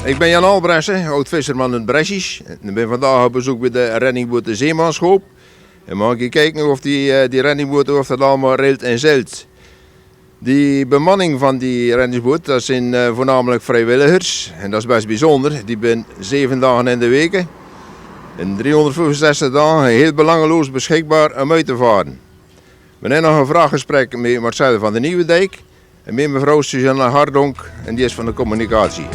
Ik ben Jan Albrechtsen, oud-visserman in Bresjes. Ik ben vandaag op bezoek bij de reddingboot de Zeemanshoop. En mag ik kijken of die reddingboot of dat allemaal reilt en zeilt. Die bemanning van die reddingsboot, dat zijn voornamelijk vrijwilligers. En dat is best bijzonder. Die zijn 7 dagen in de week. En 365 dagen heel belangeloos beschikbaar om uit te varen. We hebben nog een vraaggesprek met Marcel van der Nieuwendijk. En met mevrouw Suzanne Hardonk, en die is van de communicatie.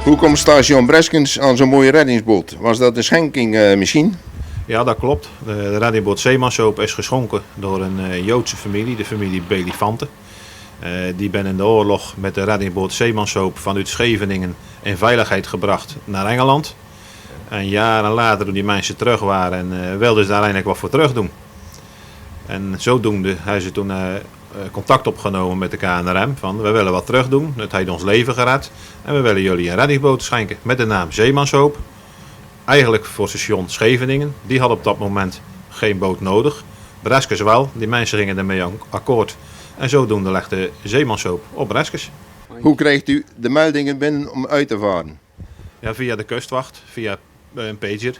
Hoe komt Station Breskens aan zo'n mooie reddingsboot? Was dat een schenking misschien? Ja, dat klopt. De reddingboot Zeemanshoop is geschonken door een Joodse familie, de familie Belifante. Die ben in de oorlog met de reddingboot Zeemanshoop vanuit Scheveningen in veiligheid gebracht naar Engeland. En jaren later, toen die mensen terug waren, wilden ze daar eigenlijk wat voor terug doen. En zodoende hebben ze toen contact opgenomen met de KNRM van we willen wat terug doen. Het heeft ons leven gered en we willen jullie een reddingsboot schenken met de naam Zeemanshoop. Eigenlijk voor station Scheveningen. Die had op dat moment geen boot nodig. Breskes wel, die mensen gingen ermee akkoord. En zodoende legde Zeemanshoop op Breskes. Hoe krijgt u de meldingen binnen om uit te varen? Ja, via de kustwacht, via een pager.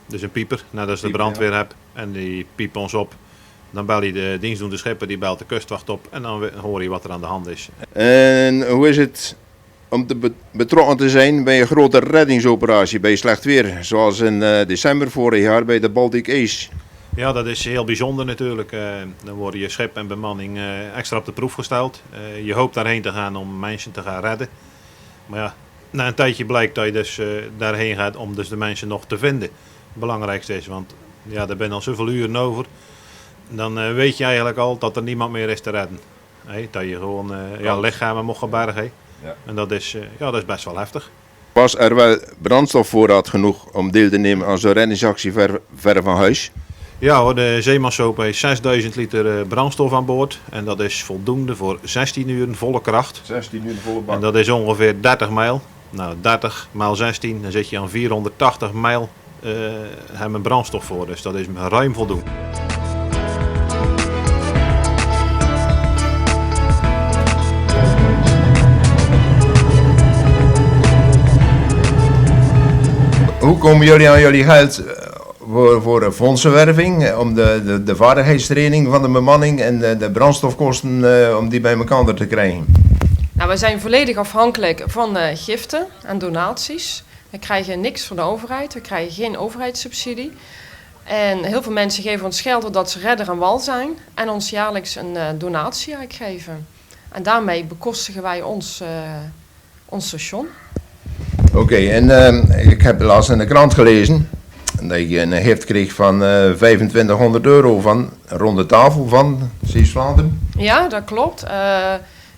Dus een pieper, net als de brandweer hebt. En die piept ons op. Dan bel je de dienstdoende schipper, die belt de kustwacht op. En dan hoor je wat er aan de hand is. En hoe is het om betrokken te zijn bij een grote reddingsoperatie bij slecht weer? Zoals in december vorig jaar bij de Baltic Ace. Ja, dat is heel bijzonder natuurlijk. Dan worden je schip en bemanning extra op de proef gesteld. Je hoopt daarheen te gaan om mensen te gaan redden. Maar ja, na een tijdje blijkt dat je dus daarheen gaat om dus de mensen nog te vinden. Het belangrijkste is, want ja, er zijn al zoveel uren over. Dan weet je eigenlijk al dat er niemand meer is te redden. Dat je gewoon lichamen mocht gaan bergen. Ja. En dat is best wel heftig. Was er wel brandstofvoorraad genoeg om deel te nemen aan zo'n reddingsactie ver van huis? Ja hoor, de Zeemanshoop heeft 6000 liter brandstof aan boord. En dat is voldoende voor 16 uur volle kracht. 16 uur volle bak. En dat is ongeveer 30 mijl. Nou, 30 maal 16, dan zit je aan 480 mijl hebben brandstof voor. Dus dat is ruim voldoende. Hoe komen jullie aan jullie geld voor fondsenwerving, om de vaardigheidstraining van de bemanning en de brandstofkosten om die bij elkaar te krijgen? Nou, we zijn volledig afhankelijk van giften en donaties. We krijgen niks van de overheid, we krijgen geen overheidssubsidie. En heel veel mensen geven ons geld doordat ze redder en wal zijn en ons jaarlijks een donatie uitgeven. En daarmee bekostigen wij ons station. Oké, en ik heb laatst in de krant gelezen dat je een gift kreeg van 2500 euro van Ronde Tafel van Zeeuws-Vlaanderen. Ja, dat klopt.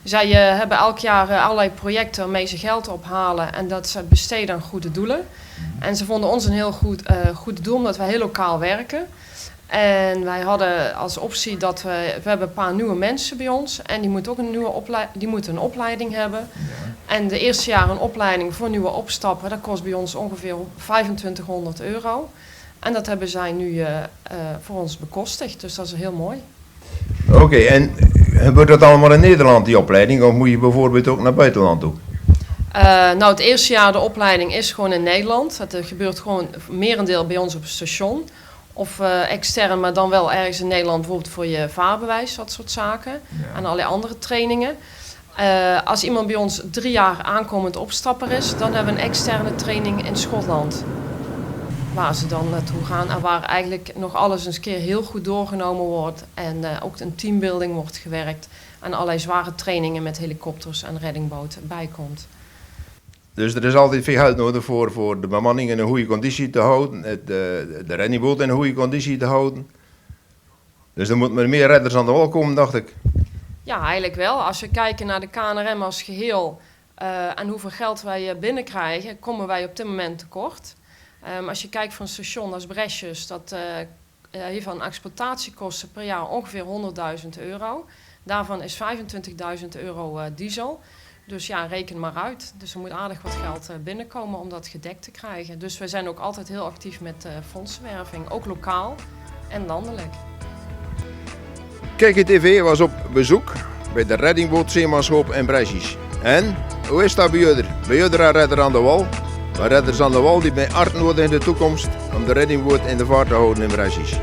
Zij hebben elk jaar allerlei projecten waarmee ze geld ophalen en dat ze besteden aan goede doelen. En ze vonden ons een heel goed doel omdat wij heel lokaal werken. En wij hadden als optie dat we hebben een paar nieuwe mensen bij ons en die moeten ook een opleiding hebben. Ja. En de eerste jaar een opleiding voor nieuwe opstappen, dat kost bij ons ongeveer 2500 euro. En dat hebben zij nu voor ons bekostigd, dus dat is heel mooi. Oké, en gebeurt dat allemaal in Nederland, die opleiding, of moet je bijvoorbeeld ook naar buitenland toe? Nou, het eerste jaar de opleiding is gewoon in Nederland. Het gebeurt gewoon merendeel bij ons op het station. Of extern, maar dan wel ergens in Nederland, bijvoorbeeld voor je vaarbewijs, dat soort zaken. Ja. En allerlei andere trainingen. Als iemand bij ons 3 jaar aankomend opstapper is, dan hebben we een externe training in Schotland. Waar ze dan naartoe gaan en waar eigenlijk nog alles eens een keer heel goed doorgenomen wordt. En ook een teambuilding wordt gewerkt. En allerlei zware trainingen met helikopters en reddingboten bijkomt. Dus er is altijd veel geld nodig voor de bemanning in een goede conditie te houden, de reddingboot in een goede conditie te houden. Dus er moeten meer redders aan de wal komen, dacht ik. Ja, eigenlijk wel. Als we kijken naar de KNRM als geheel en hoeveel geld wij binnenkrijgen, komen wij op dit moment tekort. Als je kijkt van een station als Bresjes, dat heeft aan exploitatiekosten per jaar ongeveer 100.000 euro. Daarvan is 25.000 euro diesel. Dus ja, reken maar uit. Dus er moet aardig wat geld binnenkomen om dat gedekt te krijgen. Dus we zijn ook altijd heel actief met fondsenwerving, ook lokaal. en landelijk. KGTV was op bezoek bij de reddingboot Zeemanshoop in Brescia. En, hoe is dat bij jullie? Bij jullie een redder aan de wal? Maar redders aan de wal die bij hard nodig in de toekomst om de reddingboot in de vaart te houden in Brescia.